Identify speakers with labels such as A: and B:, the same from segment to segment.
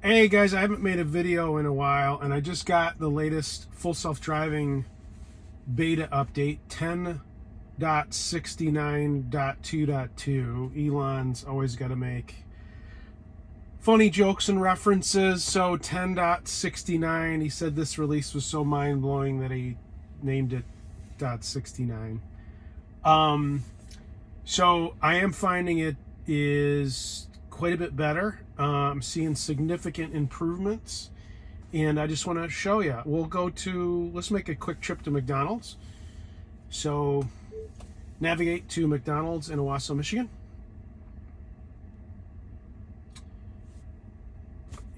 A: Hey guys, I haven't made a video in a while, and I just got the latest full self-driving beta update 10.69.2.2. Elon's always got to make funny jokes and references, so 10.69, he said this release was so mind-blowing that he named it .69. So I am finding it is quite a bit better. I'm seeing significant improvements, and I just want to show you. Let's make a quick trip to McDonald's. So navigate to McDonald's in Owasso, Michigan.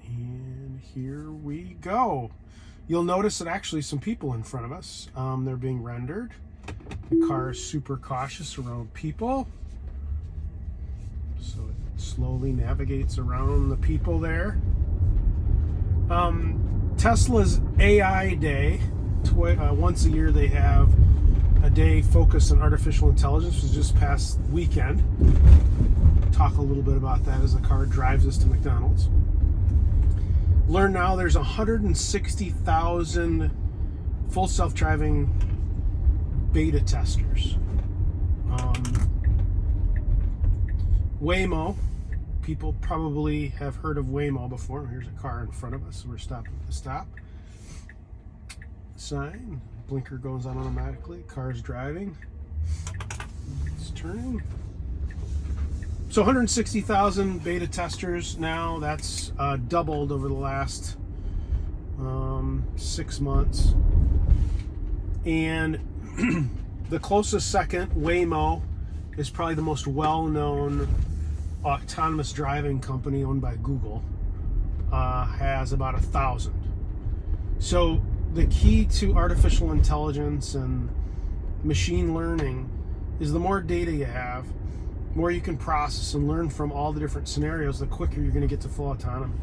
A: And here we go. You'll notice that actually some people in front of us, they're being rendered. The car is super cautious around people. So it slowly navigates around the people there. Tesla's AI Day, once a year they have a day focused on artificial intelligence. It was just past weekend. Talk a little bit about that as the car drives us to McDonald's. Learn now there's 160,000 full self-driving beta testers. Waymo, people probably have heard of Waymo before. Here's a car in front of us, so we're stopping at the stop sign. Blinker goes on automatically. Car's driving. It's turning. So 160,000 beta testers now. That's doubled over the last 6 months. And the closest second, Waymo, is probably the most well-known autonomous driving company owned by Google. Has about 1,000. So the key to artificial intelligence and machine learning is the more data you have, the more you can process and learn from all the different scenarios, the quicker you're going to get to full autonomy.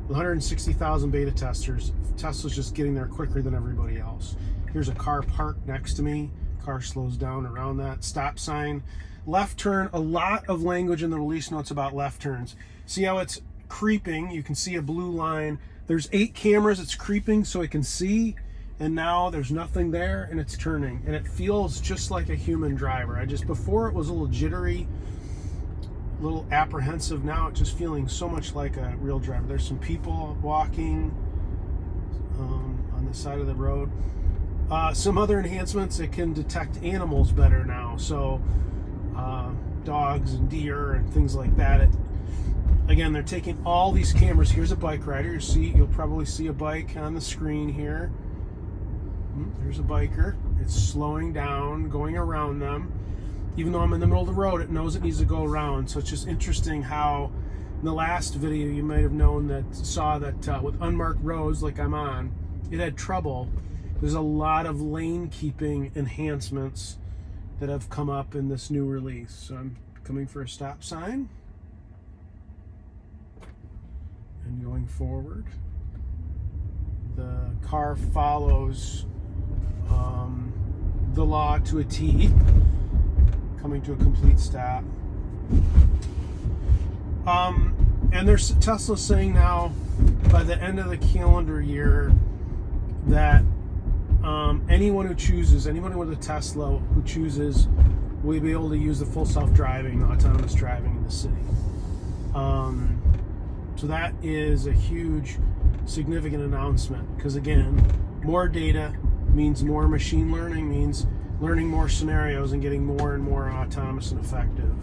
A: The 160,000 beta testers, Tesla's just getting there quicker than everybody else. Here's a car parked next to me. Car slows down around that stop sign. Left turn, a lot of language in the release notes about left turns. See how it's creeping? You can see a blue line. There's 8 cameras it's creeping so it can see, and now there's nothing there and it's turning, and it feels just like a human driver. Before it was a little jittery, a little apprehensive. Now it's just feeling so much like a real driver. There's some people walking on the side of the road. Some other enhancements, it can detect animals better now. So dogs and deer and things like that. Again, they're taking all these cameras. Here's a bike rider. You'll probably see a bike on the screen here. There's a biker. It's slowing down, going around them. Even though I'm in the middle of the road, it knows it needs to go around. So it's just interesting how in the last video you might have saw that with unmarked roads like I'm on, it had trouble. There's a lot of lane keeping enhancements that have come up in this new release. So I'm coming for a stop sign and going forward. The car follows the law to a T, coming to a complete stop. And there's Tesla saying now by the end of the calendar year that anyone with a Tesla who chooses will be able to use the full self-driving, autonomous driving in the city. So that is a huge, significant announcement, because again, more data means more machine learning, means learning more scenarios and getting more and more autonomous and effective.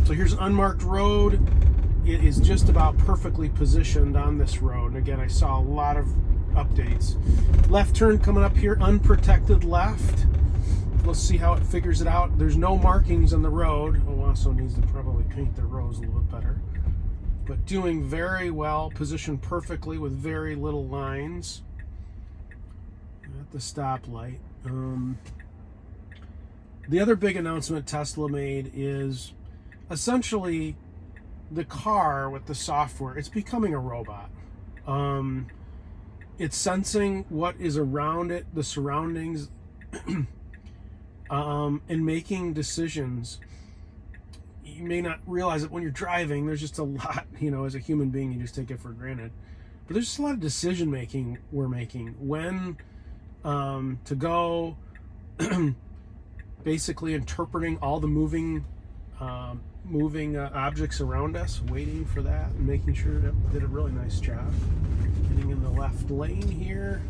A: So here's an unmarked road. It is just about perfectly positioned on this road. And again, I saw a lot of updates. Left turn coming up here, unprotected left. We'll see how it figures it out. There's no markings on the road. Owasso needs to probably paint their roads a little bit better. But doing very well, positioned perfectly with very little lines at the stoplight. The other big announcement Tesla made is essentially the car with the software. It's becoming a robot. It's sensing what is around it, the surroundings, and making decisions you may not realize it when you're driving. There's just a lot, as a human being, you just take it for granted. But there's just a lot of decision making we're making. When to go, basically interpreting all the moving objects around us, waiting for that, and making sure it did a really nice job. Getting in the left lane here.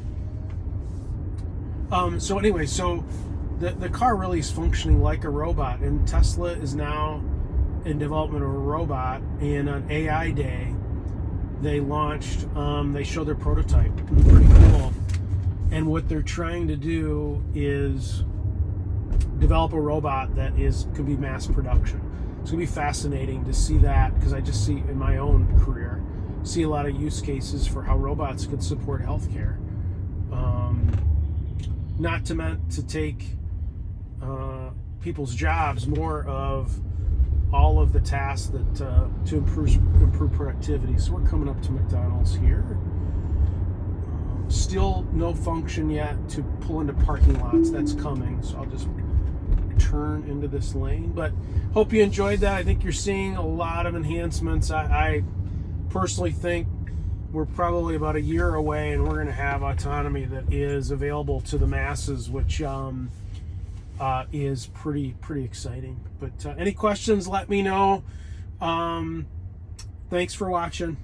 A: So anyway, the car really is functioning like a robot, and Tesla is now in development of a robot. And on AI Day, they launched, they showed their prototype. Pretty cool. And what they're trying to do is develop a robot that could be mass production. It's gonna be fascinating to see that, because I just see in my own career, see a lot of use cases for how robots could support healthcare. Not meant to take people's jobs, more of all of the tasks that to improve productivity. So we're coming up to McDonald's here. Still no function yet to pull into parking lots. That's coming, so I'll just turn into this lane. But hope you enjoyed that. I think you're seeing a lot of enhancements. I personally think we're probably about a year away, and we're going to have autonomy that is available to the masses, which is pretty exciting. But any questions, let me know. Thanks for watching.